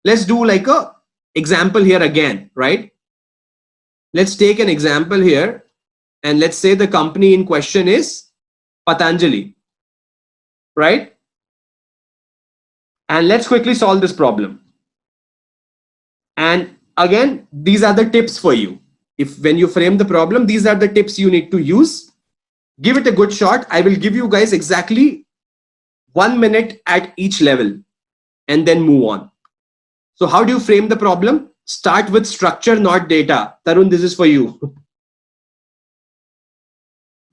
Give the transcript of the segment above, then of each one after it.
let's do like a example here again, right? Let's take an example here, and let's say the company in question is Patanjali, right? And let's quickly solve this problem. And again, these are the tips for you. If when you frame the problem, these are the tips you need to use. Give it a good shot. I will give you guys exactly 1 minute at each level and then move on. So how do you frame the problem? Start with structure, not data. Tarun, this is for you.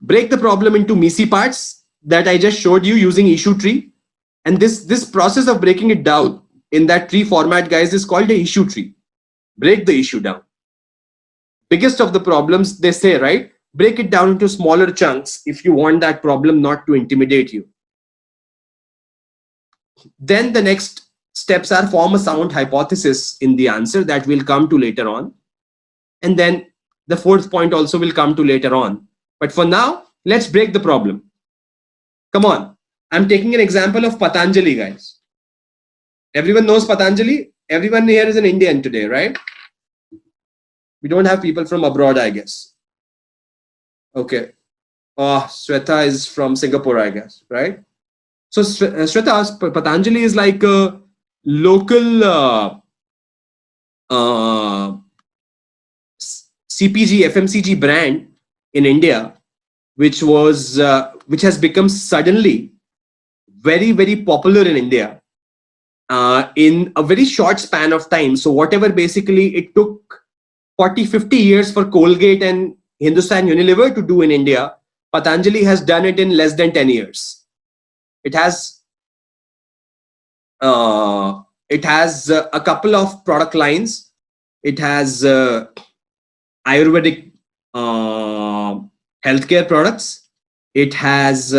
Break the problem into messy parts that I just showed you using issue tree. And this process of breaking it down in that tree format, guys, is called a issue tree. Break the issue down. Biggest of the problems, they say, right? Break it down into smaller chunks if you want that problem not to intimidate you. Then the next steps are form a sound hypothesis in the answer that we'll come to later on. And then the fourth point also will come to later on. But for now, let's break the problem. Come on. I'm taking an example of Patanjali, guys. Everyone knows Patanjali. Everyone here is an Indian today, right? We don't have people from abroad, I guess. Okay. Sweta is from Singapore, I guess, right? So Sweta, Patanjali is like a local CPG, FMCG brand in India, which has become suddenly very, very popular in India in a very short span of time. So whatever basically it took 40, 50 years for Colgate and Hindustan Unilever to do in India, Patanjali has done it in less than 10 years. It has a couple of product lines. It has Ayurvedic healthcare products. It has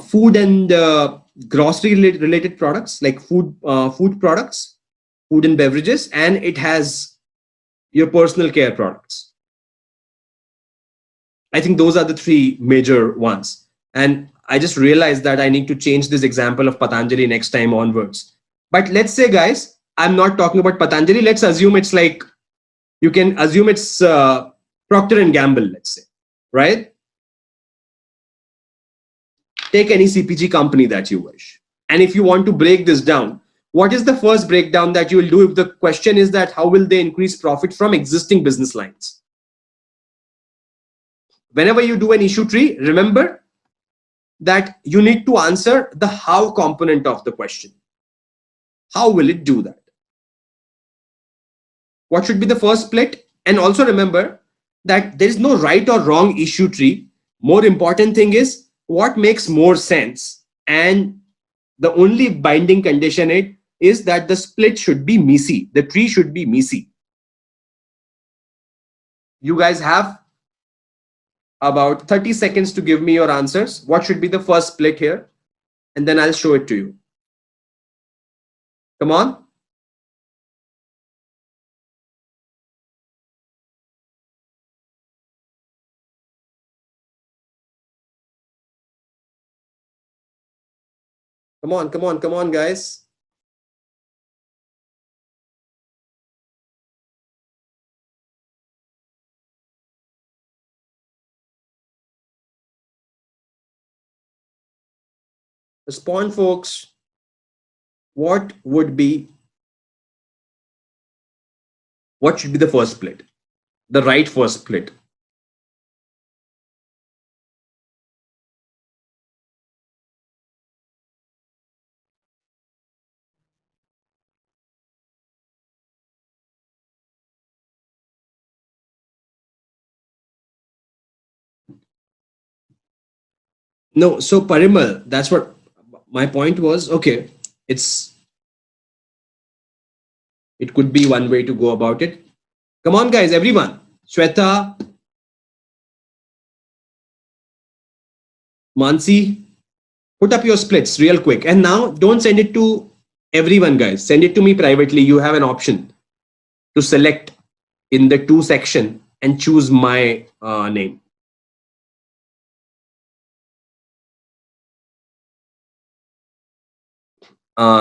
food and grocery related products like food products, food and beverages, and it has your personal care products. I think those are the three major ones. And I just realized that I need to change this example of Patanjali next time onwards. But let's say, guys, I'm not talking about Patanjali. Let's assume it's like, you can assume it's Procter and Gamble, let's say, right? Take any CPG company that you wish. And if you want to break this down, what is the first breakdown that you will do if the question is that how will they increase profit from existing business lines? Whenever you do an issue tree, remember that you need to answer the how component of the question. How will it do that? What should be the first split? And also remember that there is no right or wrong issue tree. More important thing is what makes more sense. And the only binding condition is that the split should be messy. The tree should be messy. You guys have about 30 seconds to give me your answers. What should be the first split here? And then I'll show it to you. Come on. Come on, come on, come on, guys. Respond, folks. What should be the first split? The right first split. No, so Parimal, that's what my point was. Okay, it could be one way to go about it. Come on, guys, everyone. Shweta, Mansi, put up your splits real quick. And now don't send it to everyone, guys. Send it to me privately. You have an option to select in the to section and choose my name.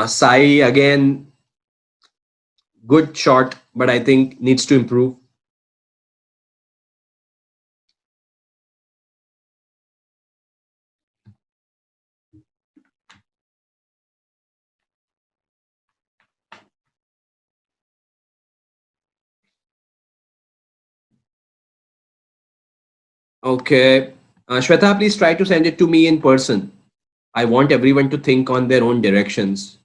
Sai again, Good shot, but I think needs to improve. Okay. Shweta, please try to send it to me in person. I want everyone to think on their own directions.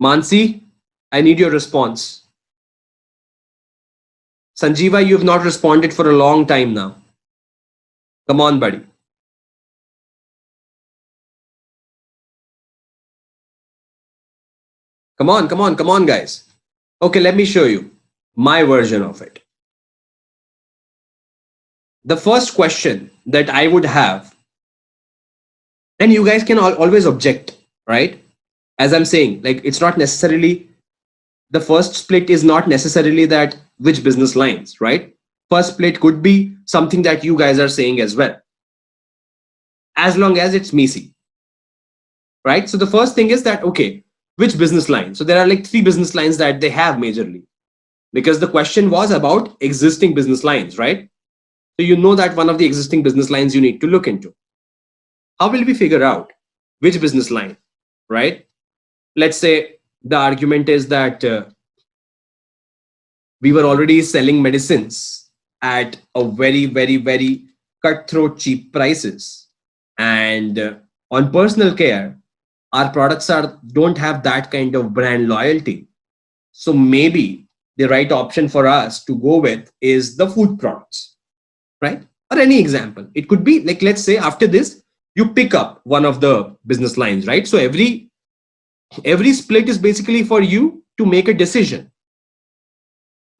Mansi, I need your response. Sanjeeva, you have not responded for a long time now. Come on, buddy. Come on, guys. Okay, let me show you my version of it. The first question that I would have, and you guys can always object, right? As I'm saying, like it's not necessarily the first split is not necessarily that which business lines, right? First split could be something that you guys are saying as well, as long as it's messy, right? So the first thing is that, okay, which business line? So there are like 3 business lines that they have majorly, because the question was about existing business lines, right? So you know that one of the existing business lines you need to look into. How will we figure out which business line, right? Let's say the argument is that we were already selling medicines at a very cutthroat cheap prices, and on personal care our products are don't have that kind of brand loyalty. So maybe the right option for us to go with is the food products, right? Or any example, it could be like, let's say after this you pick up one of the business lines, right? So every split is basically for you to make a decision.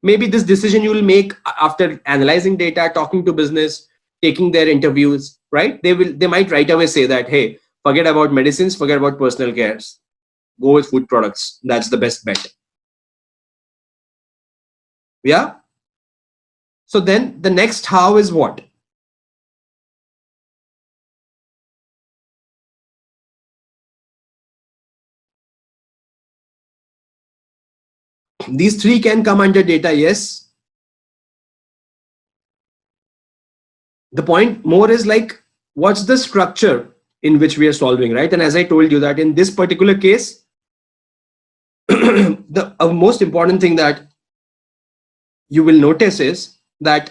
Maybe this decision you will make after analyzing data, talking to business, taking their interviews, right? They might right away say that, hey, forget about medicines, forget about personal cares, go with food products, that's the best bet. Yeah. So then the next how is what? These 3 can come under data, yes. The point more is like, what's the structure in which we are solving, right? And as I told you that in this particular case, the most important thing that you will notice is that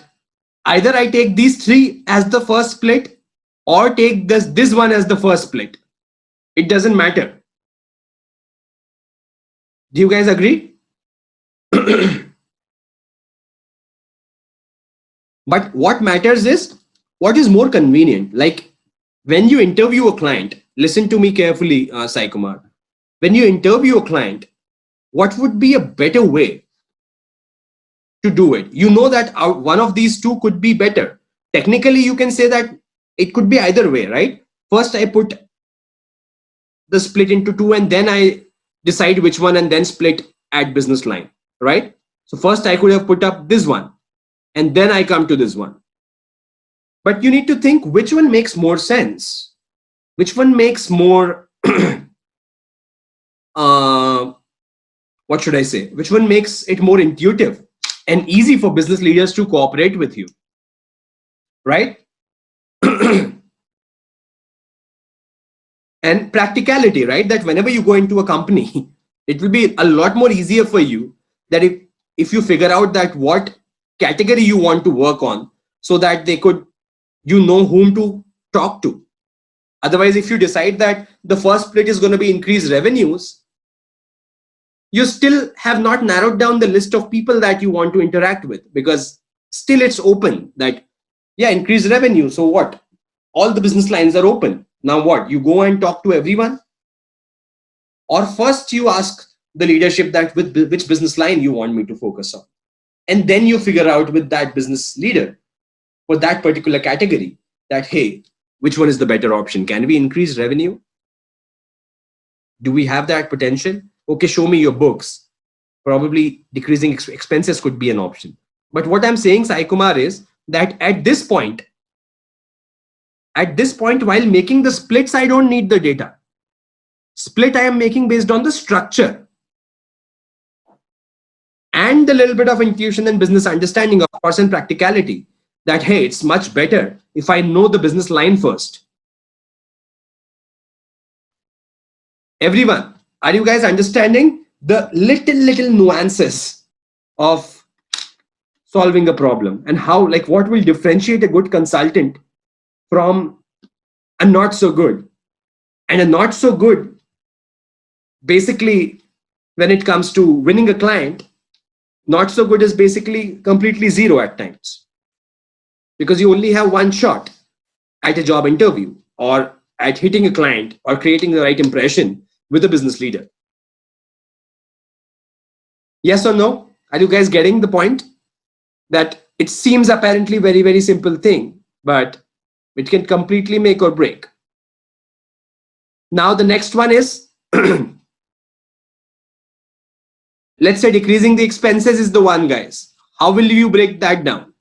either I take these 3 as the first split or take this one as the first split. It doesn't matter. Do you guys agree? But what matters is what is more convenient. Like when you interview a client, listen to me carefully, Sai Kumar. When you interview a client, what would be a better way to do it? You know that one of these 2 could be better. Technically, you can say that it could be either way, right? First, I put the split into 2 and then I decide which one and then split at business line, right? So first I could have put up this one and then I come to this one. But you need to think which one makes more sense, which one makes more what should I say, which one makes it more intuitive and easy for business leaders to cooperate with you, right? And practicality, right? That whenever you go into a company, it will be a lot more easier for you that if you figure out that what category you want to work on, so that they could, you know whom to talk to. Otherwise, if you decide that the first split is going to be increased revenues, you still have not narrowed down the list of people that you want to interact with, because still it's open that, yeah, increase revenue. So what? All the business lines are open. Now what? You go and talk to everyone? Or first you ask the leadership that with which business line you want me to focus on. And then you figure out with that business leader for that particular category that, hey, which one is the better option? Can we increase revenue? Do we have that potential? Okay, show me your books. Probably decreasing expenses could be an option. But what I'm saying, Sai Kumar, is that at this point, while making the splits, I don't need the data. split I am making based on the structure and a little bit of intuition and business understanding, of course, and practicality, that, hey, it's much better if I know the business line first. Everyone, are you guys understanding the little nuances of solving a problem, and how, like, what will differentiate a good consultant from a not so good? And a not so good, basically, when it comes to winning a client, not so good is basically completely zero at times, because you only have one shot at a job interview, or at hitting a client, or creating the right impression with a business leader. Yes or no? Are you guys getting the point? That it seems apparently very simple thing, but it can completely make or break. Now the next one is, let's say decreasing the expenses is the one, guys. How will you break that down?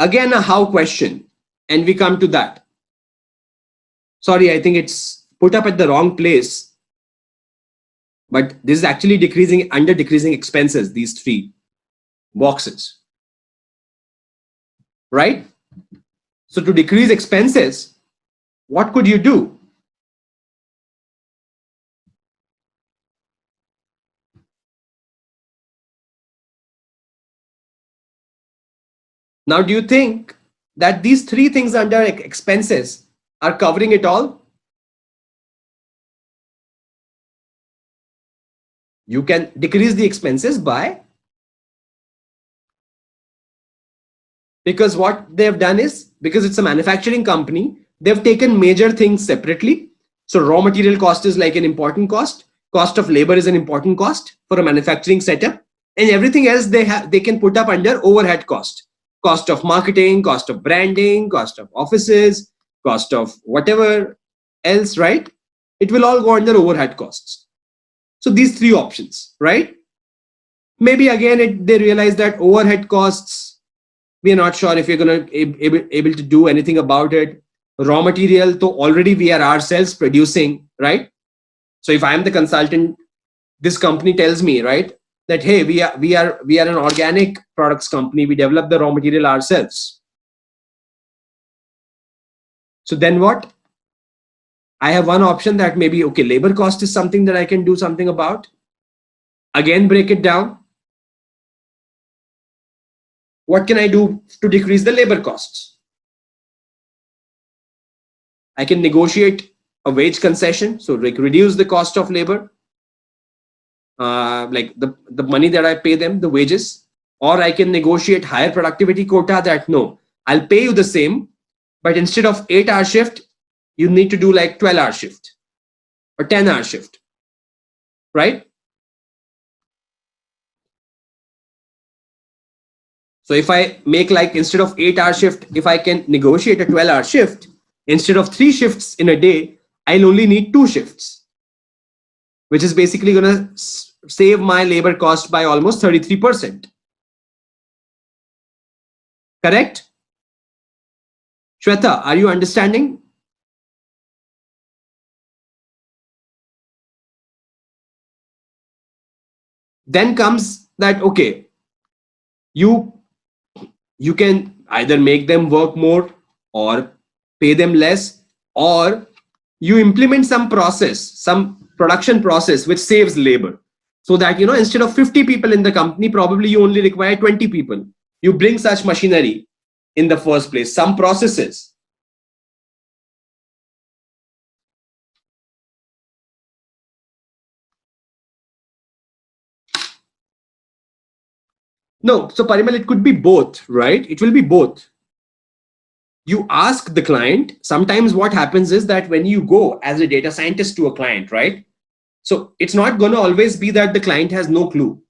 Again, a how question, and we come to that. Sorry, I think it's put up at the wrong place, but this is actually decreasing expenses, these three boxes, right? So to decrease expenses, what could you do? Now, do you think that these three things under expenses are covering it all? You can decrease the expenses by, because what they've done is, because it's a manufacturing company, they've taken major things separately. So raw material cost is like an important cost. Cost of labor is an important cost for a manufacturing setup, and everything else they can put up under overhead cost. Cost of marketing, cost of branding, cost of offices, cost of whatever else, right? It will all go under overhead costs. So these three options, right? Maybe again, they realize that overhead costs, we are not sure if we're going to able to do anything about it. Raw material, so already we are ourselves producing, right? So if I'm the consultant, this company tells me, right, that, hey, we are an organic products company. We develop the raw material ourselves. So then what? I have one option that maybe, okay, labor cost is something that I can do something about. Again, break it down. What can I do to decrease the labor costs? I can negotiate a wage concession, so like reduce the cost of labor, like the money that I pay them, the wages. Or I can negotiate higher productivity quota, that no, I'll pay you the same, but instead of 8-hour shift, you need to do like 12-hour shift or 10-hour shift, right? So if I make, like, instead of 8-hour shift, if I can negotiate a 12-hour shift, instead of 3 shifts in a day, I'll only need 2 shifts, which is basically going to save my labor cost by almost 33%. Correct? Shweta, are you understanding? Then comes that, okay, you can either make them work more or pay them less, or you implement some process, some production process which saves labor, so that, instead of 50 people in the company, probably you only require 20 people. You bring such machinery in the first place, some processes. No, so Parimal, it could be both, right? It will be both. You ask the client. Sometimes what happens is that when you go as a data scientist to a client, right? So it's not going to always be that the client has no clue.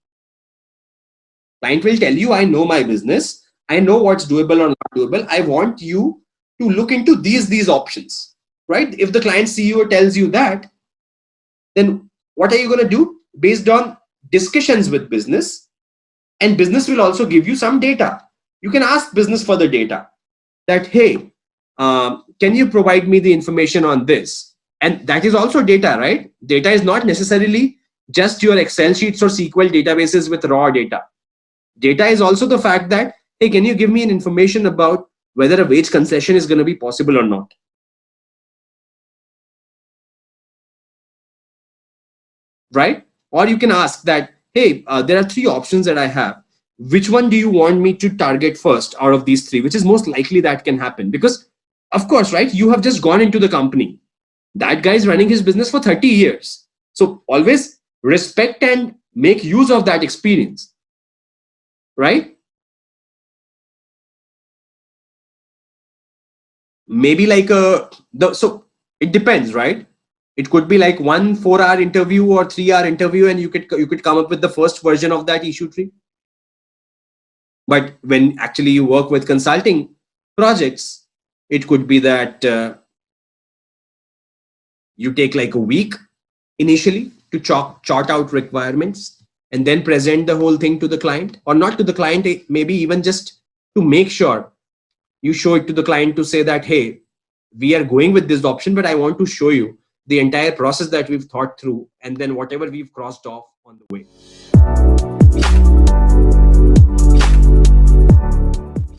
Client will tell you, I know my business. I know what's doable or not doable. I want you to look into these options, right? If the client CEO tells you that, then what are you going to do? Based on discussions with business, and business will also give you some data. You can ask business for the data that, hey, can you provide me the information on this? And that is also data, right? Data is not necessarily just your Excel sheets or SQL databases with raw data. Data is also the fact that, hey, can you give me an information about whether a wage concession is going to be possible or not? Right? Or you can ask that, hey, there are three options that I have. Which one do you want me to target first out of these three? Which is most likely that can happen? Because, of course, right, you have just gone into the company. That guy is running his business for 30 years. So always respect and make use of that experience. Right? Maybe like so it depends, right? It could be like 1 4-hour interview or 3-hour interview, and you could come up with the first version of that issue tree. But when actually you work with consulting projects, it could be that you take like a week initially to chart out requirements and then present the whole thing to the client, or not to the client, maybe even just to make sure you show it to the client to say that, hey, we are going with this option, but I want to show you the entire process that we've thought through, and then whatever we've crossed off on the way.